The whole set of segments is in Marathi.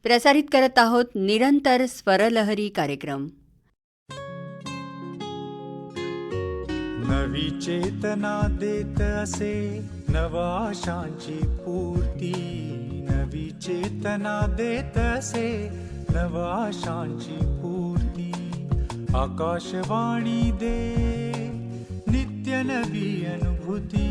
प्रसारित करत आहोत निरंतर स्वरलहरी कार्यक्रम. नवी चेतना देत असे नवा आशांची पूर्ती. नवी चेतना देत असे नवा आशांची पूर्ती. आकाशवाणी दे नित्य नवी अनुभूती.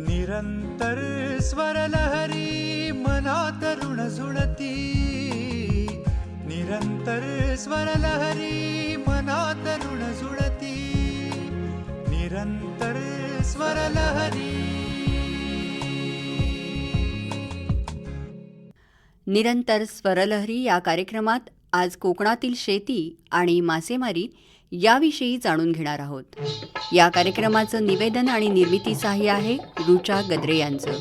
निरंतर स्वरलहरी मना तरुण जुळती. निरंतर स्वरलहरी मना तरुण जुळती. निरंतर स्वरलहरी. निरंतर स्वरलहरी या कार्यक्रमात आज कोकणातील शेती आणि मासेमारी याविषयी जाणून घेणार आहोत. या कार्यक्रमाचं निवेदन आणि निर्मिती सहाय्य आहे रुचा गद्रे यांचं.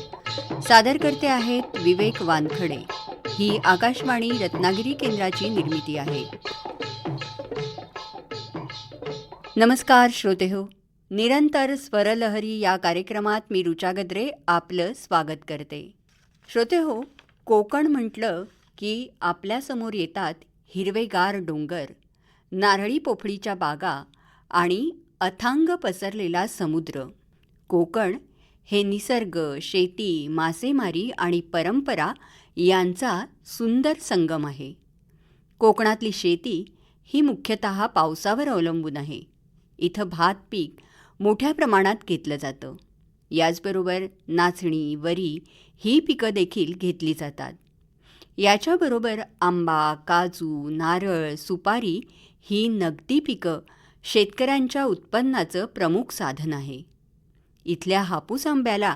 सादरकर्ते आहेत विवेक वानखडे. ही आकाशवाणी रत्नागिरी केंद्राची निर्मिती आहे. नमस्कार श्रोतेहो, निरंतर स्वरलहरी या कार्यक्रमात मी रुचा गद्रे आपलं स्वागत करते. श्रोतेहो, कोकण म्हटलं की आपल्यासमोर येतात हिरवेगार डोंगर, नारळी पोफळीच्या बागा आणि अथांग पसरलेला समुद्र. कोकण हे निसर्ग, शेती, मासेमारी आणि परंपरा यांचा सुंदर संगम आहे. कोकणातली शेती ही मुख्यतः पावसावर अवलंबून आहे. इथं भात पीक मोठ्या प्रमाणात घेतलं जातं. याचबरोबर नाचणी, वरी ही पिकं देखील घेतली जातात. याच्याबरोबर आंबा, काजू, नारळ, सुपारी ही नगदी पिकं शेतकऱ्यांच्या उत्पन्नाचं प्रमुख साधन आहे. इथल्या हापूस आंब्याला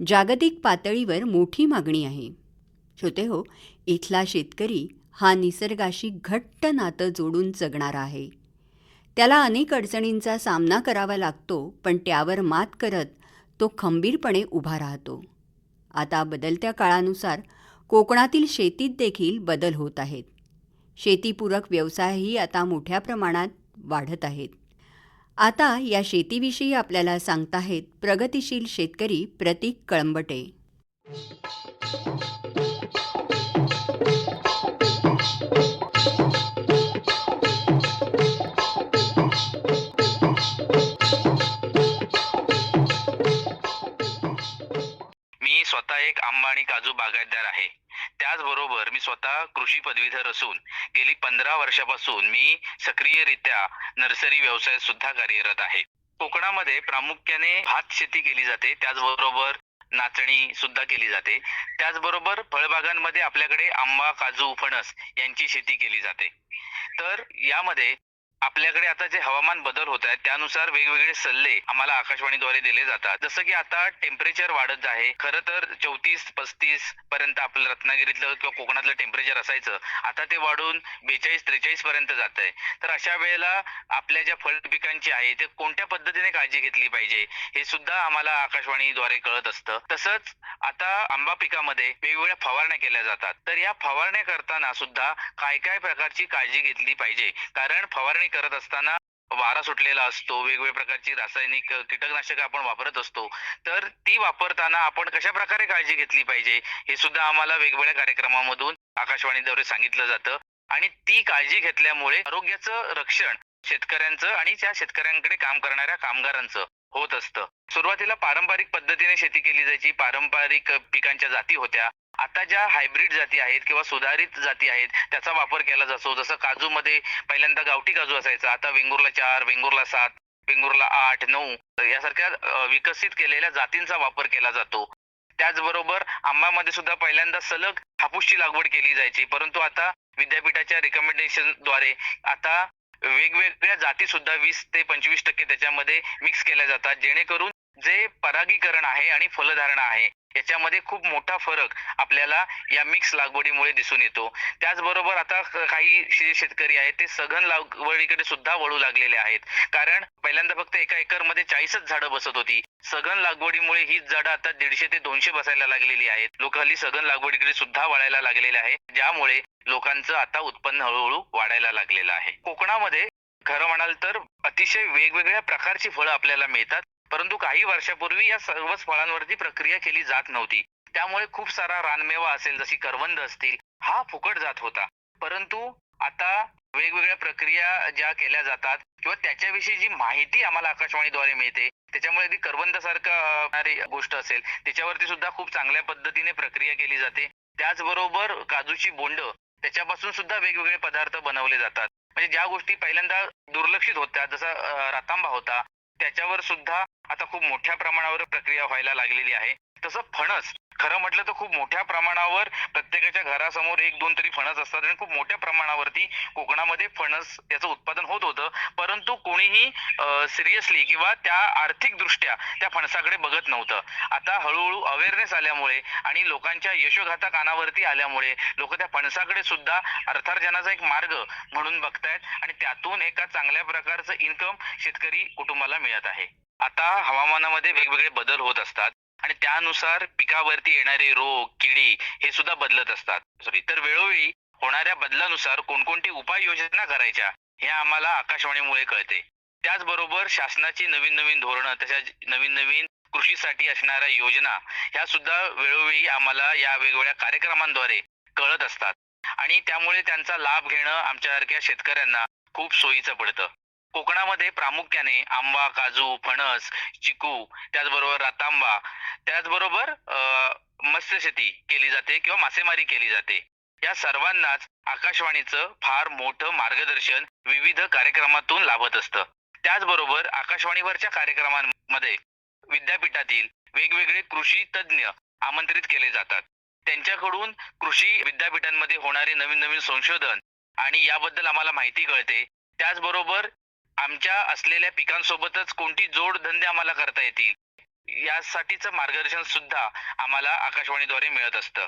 जागतिक पातळीवर मोठी मागणी आहे. श्रोतेहो, इथला शेतकरी हा निसर्गाशी घट्ट नातं जोडून जगणारा आहे. त्याला अनेक अडचणींचा सामना करावा लागतो, पण त्यावर मात करत तो खंबीरपणे उभा राहतो. आता बदलत्या काळानुसार कोकणातील शेतीत देखील बदल होत आहेत. शेतीपूरक व्यवसायही आता मोठ्या प्रमाणात वाढत आहेत. आता या शेतीविषयी आपल्याला सांगताहेत प्रगतिशील शेतकरी प्रतीक कळंबटे. मी स्वतः एक आंबा आणि काजू बागायतदार आहे. त्याचबरोबर मी स्वतः कृषी पदवीधर असून गेली 15 वर्षापासून मी सक्रियरित्या नर्सरी व्यवसायात सुद्धा कार्यरत आहे. कोकणामध्ये प्रामुख्याने भात शेती केली जाते, त्याचबरोबर नाचणी सुद्धा केली जाते. त्याचबरोबर फळबागांमध्ये आपल्याकडे आंबा, काजू, फणस यांची शेती केली जाते. तर यामध्ये आपल्याकडे आता जे हवामान बदल होत आहेत त्यानुसार वेगवेगळे सल्ले आम्हाला आकाशवाणीद्वारे दिले जातात. जसं की आता टेम्परेचर वाढत आहे. खरं तर 34-35 पर्यंत आपलं रत्नागिरीतलं किंवा कोकणातलं टेम्परेचर असायचं, आता ते वाढून 42-43 पर्यंत जात आहे. तर अशा वेळेला आपल्या ज्या फळ पिकांची आहे ते कोणत्या पद्धतीने काळजी घेतली पाहिजे हे सुद्धा आम्हाला आकाशवाणीद्वारे कळत असतं. तसंच आता आंबा पिकामध्ये वेगवेगळ्या फवारण्या केल्या जातात. तर या फवारण्या करताना सुद्धा काय काय प्रकारची काळजी घेतली पाहिजे, कारण फवारणी करत असताना वारा सुटलेला असतो, वेगवेगळ्या प्रकारची रासायनिक कीटकनाशक आपण वापरत असतो. तर ती वापरताना आपण कशा प्रकारे काळजी घेतली पाहिजे हे सुद्धा आम्हाला वेगवेगळ्या कार्यक्रमामधून आकाशवाणीद्वारे सांगितलं जातं. आणि ती काळजी घेतल्यामुळे आरोग्याचं रक्षण शेतकऱ्यांचं आणि त्या शेतकऱ्यांकडे काम करणाऱ्या कामगारांचं होत असतं. सुरुवातीला पारंपरिक पद्धतीने शेती केली जायची, पारंपरिक पिकांच्या जाती होत्या. आता ज्या हायब्रिड जाती आहेत किंवा सुधारित जाती आहेत त्याचा वापर केला जातो. जसं काजूमध्ये पहिल्यांदा गावठी काजू असायचा, आता वेंगुर्ला 4, वेंगुर्ला 7, वेंगुर्ला 8, 9 यासारख्या विकसित केलेल्या जातींचा वापर केला जातो. त्याचबरोबर आंब्यामध्ये सुद्धा पहिल्यांदा सलग हापूसची लागवड केली जायची, परंतु आता विद्यापीठाच्या रिकमेंडेशनद्वारे आता वेगवेगळ्या जाती सुद्धा 20 ते 25% त्याच्यामध्ये मिक्स केल्या जातात, जेणेकरून जे परागीकरण आहे आणि फलधारणा आहे याच्यामध्ये खूप मोठा फरक आपल्याला या मिक्स लागवडीमुळे दिसून येतो. त्याचबरोबर आता काही शेतकरी आहेत ते सघन लागवडीकडे सुद्धा वळू लागलेले आहेत, कारण पहिल्यांदा फक्त एका एकरमध्ये 40च झाडं बसत होती. सघन लागवडीमुळे ही झाडं आता 150 ते 200 बसायला लागलेली आहेत. लोक हल्ली सघन लागवडीकडे सुद्धा वळायला लागलेले आहे, ज्यामुळे लोकांचं आता उत्पन्न हळूहळू वाढायला लागलेलं आहे. कोकणामध्ये खरं म्हणाल तर अतिशय वेगवेगळ्या प्रकारची फळं आपल्याला मिळतात, परंतु काही वर्षापूर्वी या सर्वच फळांवरती प्रक्रिया केली जात नव्हती. त्यामुळे खूप सारा रानमेवा असेल, जशी करवंद असतील, हा फुकट जात होता. परंतु आता वेगवेगळ्या प्रक्रिया ज्या केल्या जातात किंवा त्याच्याविषयी जी माहिती आम्हाला आकाशवाणीद्वारे मिळते, त्याच्यामुळे अगदी करवंदासारखं होणारी गोष्ट असेल, त्याच्यावरती सुद्धा खूप चांगल्या पद्धतीने प्रक्रिया केली जाते. त्याचबरोबर काजूची बोंड, त्याच्यापासून सुद्धा वेगवेगळे पदार्थ बनवले जातात. म्हणजे ज्या गोष्टी पहिल्यांदा दुर्लक्षित होत्या, जसा रातांबा होता, त्याच्यावर सुद्धा आता खूप मोठ्या प्रमाणावर प्रक्रिया व्हायला लागलेली आहे. तसं फणस, खरं म्हटलं तर खूप मोठ्या प्रमाणावर प्रत्येकाच्या घरासमोर 1-2 तरी फणस असतात आणि खूप मोठ्या प्रमाणावरती कोकणामध्ये फणस याचं उत्पादन होत होतं. परंतु कोणीही सिरियसली किंवा त्या आर्थिक दृष्ट्या त्या फणसाकडे बघत नव्हतं. आता हळूहळू अवेअरनेस आल्यामुळे आणि लोकांच्या यशोगाथा कानावरती आल्यामुळे लोक त्या फणसाकडे सुद्धा अर्थार्जनाचा एक मार्ग म्हणून बघतायत आणि त्यातून एका चांगल्या प्रकारचं इन्कम शेतकरी कुटुंबाला मिळत आहे. आता हवामानामध्ये वेगवेगळे बदल होत असतात आणि त्यानुसार पिकावरती येणारे रोग, किडी हे सुद्धा बदलत असतात. तर वेळोवेळी होणाऱ्या बदलानुसार कोणकोणती उपाययोजना करायच्या हे आम्हाला आकाशवाणीमुळे कळते. त्याचबरोबर शासनाची नवीन नवीन धोरणं, तशा नवीन नवीन कृषीसाठी असणाऱ्या योजना ह्या सुद्धा वेळोवेळी आम्हाला या वेगवेगळ्या कार्यक्रमांद्वारे कळत असतात आणि त्यामुळे त्यांचा लाभ घेणं आमच्यासारख्या शेतकऱ्यांना खूप सोयीचं पडतं. कोकणामध्ये प्रामुख्याने आंबा, काजू, फणस, चिकू, त्याचबरोबर रातांबा, त्याचबरोबर मत्स्यशेती केली जाते किंवा मासेमारी केली जाते. या सर्वांनाच आकाशवाणीचं फार मोठं मार्गदर्शन विविध कार्यक्रमातून लाभत असतं. त्याचबरोबर आकाशवाणीवरच्या कार्यक्रमांमध्ये विद्यापीठातील वेगवेगळे कृषी तज्ज्ञ आमंत्रित केले जातात. त्यांच्याकडून कृषी विद्यापीठांमध्ये होणारे नवीन नवीन संशोधन आणि याबद्दल आम्हाला माहिती कळते. त्याचबरोबर आमच्या असलेल्या पिकांसोबतच कोणती जोडधंदे आम्हाला करता येतील यासाठीचं मार्गदर्शन सुद्धा आम्हाला आकाशवाणीद्वारे मिळत असतं.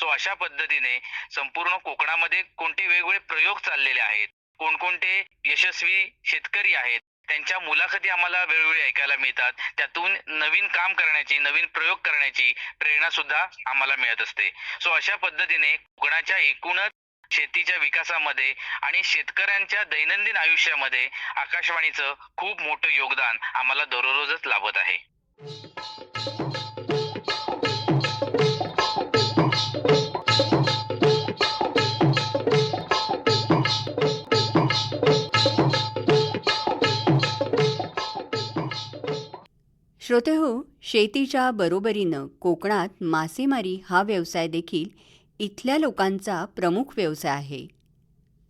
अशा पद्धतीने संपूर्ण कोकणामध्ये कोणते वेगवेगळे प्रयोग चाललेले आहेत, कोणकोणते यशस्वी शेतकरी आहेत, त्यांच्या मुलाखती आम्हाला वेळोवेळी ऐकायला मिळतात. त्यातून नवीन काम करण्याची, नवीन प्रयोग करण्याची प्रेरणा सुद्धा आम्हाला मिळत असते. अशा पद्धतीने कोकणाच्या एकूणच शेतीच्या विकासामध्ये आणि शेतकऱ्यांच्या दैनंदिन आयुष्यामध्ये आकाशवाणीचं खूप मोठं योगदान आम्हाला दररोजच लाभत आहे. श्रोतेहो, शेतीच्या बरोबरीनं कोकणात मासेमारी हा व्यवसाय देखील इथल्या लोकांचा प्रमुख व्यवसाय आहे.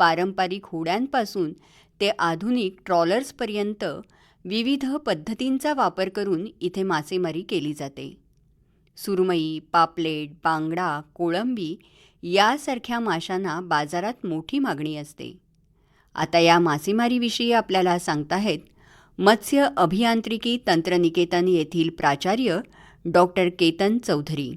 पारंपरिक होड्यांपासून ते आधुनिक ट्रॉलर्सपर्यंत विविध पद्धतींचा वापर करून इथे मासेमारी केली जाते. सुरमई, पापलेट, बांगडा, कोळंबी यासारख्या माशांना बाजारात मोठी मागणी असते. आता या मासेमारीविषयी आपल्याला सांगताहेत मत्स्य अभियांत्रिकी तंत्रनिकेतन येथील प्राचार्य डॉक्टर केतन चौधरी.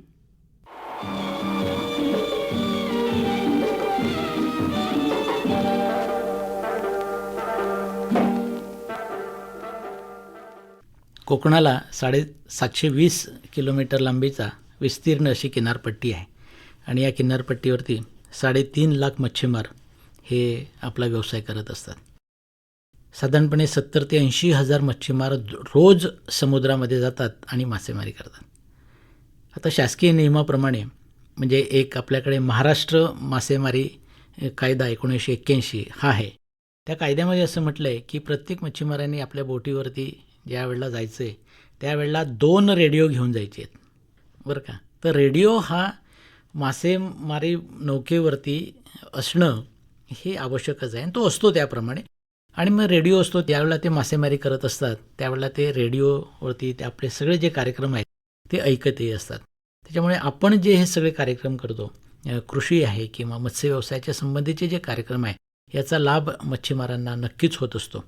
कोकणाला 720 किलोमीटर लांबीचा विस्तीर्ण अशी किनारपट्टी आहे आणि या किनारपट्टीवरती 3.5 लाख मच्छीमार हे आपला व्यवसाय करत असतात. साधारणपणे 70 ते 80 हजार मच्छीमार रोज समुद्रामध्ये जातात आणि मासेमारी करतात. आता शासकीय नियमाप्रमाणे म्हणजे एक आपल्याकडे महाराष्ट्र मासेमारी कायदा 1981 हा आहे. त्या कायद्यामध्ये असं म्हटलं आहे की प्रत्येक मच्छीमारांनी आपल्या बोटीवरती ज्या वेळेला जायचं आहे त्यावेळेला 2 रेडिओ घेऊन जायचे आहेत बरं का. तर रेडिओ हा मासेमारी नौकेवरती असणं हे आवश्यकच आहे आणि तो असतो त्याप्रमाणे. आणि मग रेडिओ असतो त्यावेळेला ते मासेमारी करत असतात, त्यावेळेला ते रेडिओवरती ते आपले सगळे जे कार्यक्रम आहेत ते ऐकतही असतात. त्याच्यामुळे आपण जे हे सगळे कार्यक्रम करतो, कृषी आहे किंवा मत्स्य व्यवसायाच्या संबंधीचे जे कार्यक्रम आहे याचा लाभ मच्छीमारांना नक्कीच होत असतो.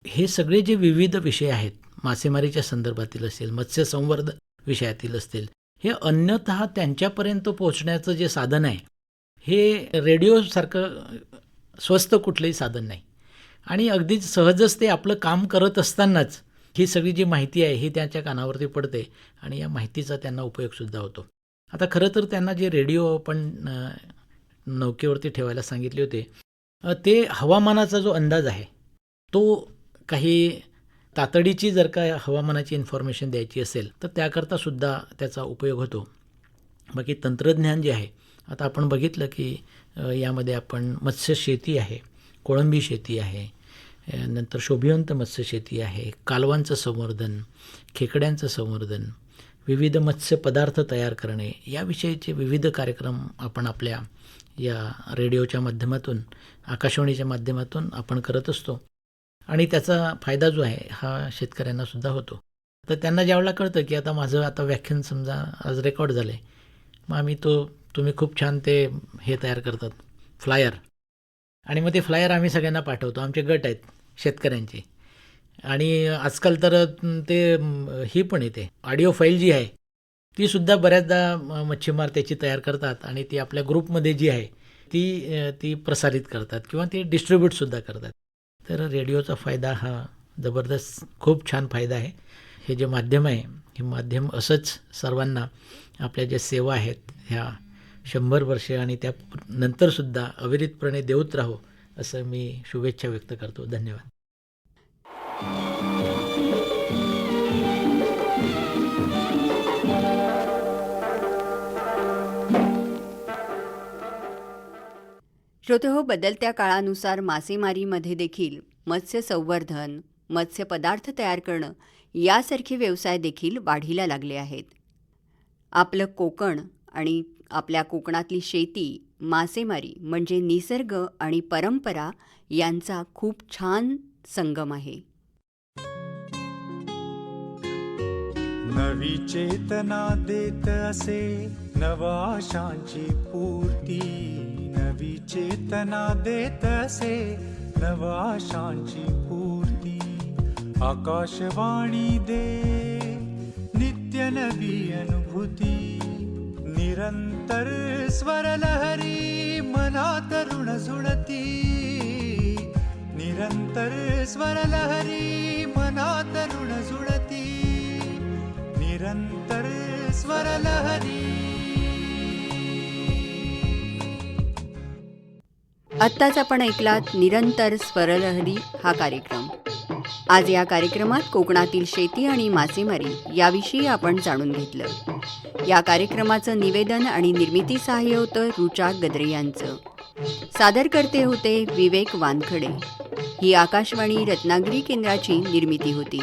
हे सगळे जे विविध विषय आहेत मासेमारीच्या संदर्भातील असतील, मत्स्यसंवर्धन विषयातील असतील, हे अन्यतः त्यांच्यापर्यंत पोहोचण्याचं जे साधन आहे हे रेडिओसारखं स्वस्त कुठलंही साधन नाही. आणि अगदीच सहजच ते आपलं काम करत असतानाच ही सगळी जी माहिती आहे ही त्यांच्या कानावरती पडते आणि या माहितीचा त्यांना उपयोगसुद्धा होतो. आता खरं तर त्यांना जे रेडिओ आपण नौकेवरती ठेवायला सांगितले होते ते हवामानाचा जो अंदाज आहे तो काही तातडीची जर का हवामानाची इन्फॉर्मेशन द्यायची असेल तर त्याकरता सुद्धा त्याचा उपयोग होतो. बाकी तंत्रज्ञान जे आहे आता आपण बघितलं की यामध्ये आपण मत्स्यशेती आहे, कोळंबी शेती आहे, नंतर शोभिवंत मत्स्यशेती आहे, कालवांचं संवर्धन, खेकड्यांचं संवर्धन, विविध मत्स्य पदार्थ तयार करणे, याविषयीचे विविध कार्यक्रम आपण आपल्या या रेडिओच्या माध्यमातून, आकाशवाणीच्या माध्यमातून आपण करत असतो आणि त्याचा फायदा जो आहे हा शेतकऱ्यांनासुद्धा होतो. तर त्यांना ज्यावेळेला कळतं की आता माझं आता व्याख्यान समजा आज रेकॉर्ड झालं आहे, मग आम्ही तुम्ही खूप छान ते हे तयार करतात फ्लायर, आणि मग ते फ्लायर आम्ही सगळ्यांना पाठवतो. आमचे गट आहेत शेतकऱ्यांचे, आणि आजकाल तर ते ही पण येते ऑडिओ फाईल जी आहे तीसुद्धा बऱ्याचदा मच्छीमार त्याची तयार करतात आणि ती आपल्या ग्रुपमध्ये जी आहे ती प्रसारित करतात किंवा ती डिस्ट्रीब्यूटसुद्धा करतात. तर रेडिओचा फायदा हा जबरदस्त खूप छान फायदा आहे. हे जे माध्यम आहे हे माध्यम असंच सर्वांना आपल्या ज्या सेवा आहेत ह्या 100 वर्षे आणि त्या नंतरसुद्धा अविरतपणे देऊत राहो असं मी शुभेच्छा व्यक्त करतो. धन्यवाद. श्रोतेहो, बदलत्या काळानुसार मासेमारीमध्ये देखील मत्स्य संवर्धन, मत्स्य पदार्थ तयार करणं यासारखे व्यवसाय देखील वाढीला लागले आहेत. आपलं कोकण आणि आपल्या कोकणातली शेती, मासेमारी म्हणजे निसर्ग आणि परंपरा यांचा खूप छान संगम आहे. नवी चेतना देत असे नवा आशांची पूर्ती, नवी चेतना देत असे नवा आशांची पूर्ती. आकाशवाणी दे नित्य नवी अनुभूती, निरंतर स्वरलहरी मनात ऋण जुळती, निरंतर स्वरलहरी मनात ऋण जुळती, निरंतर स्वरलहरी. आत्ताच आपण ऐकलात निरंतर स्वरलहरी हा कार्यक्रम. आज या कार्यक्रमात कोकणातील शेती आणि मासेमारी याविषयी आपण जाणून घेतलं. या कार्यक्रमाचं निवेदन आणि निर्मिती सहाय्य होतं रुचा गद्रे यांचं. सादरकर्ते होते विवेक वानखडे. ही आकाशवाणी रत्नागिरी केंद्राची निर्मिती होती.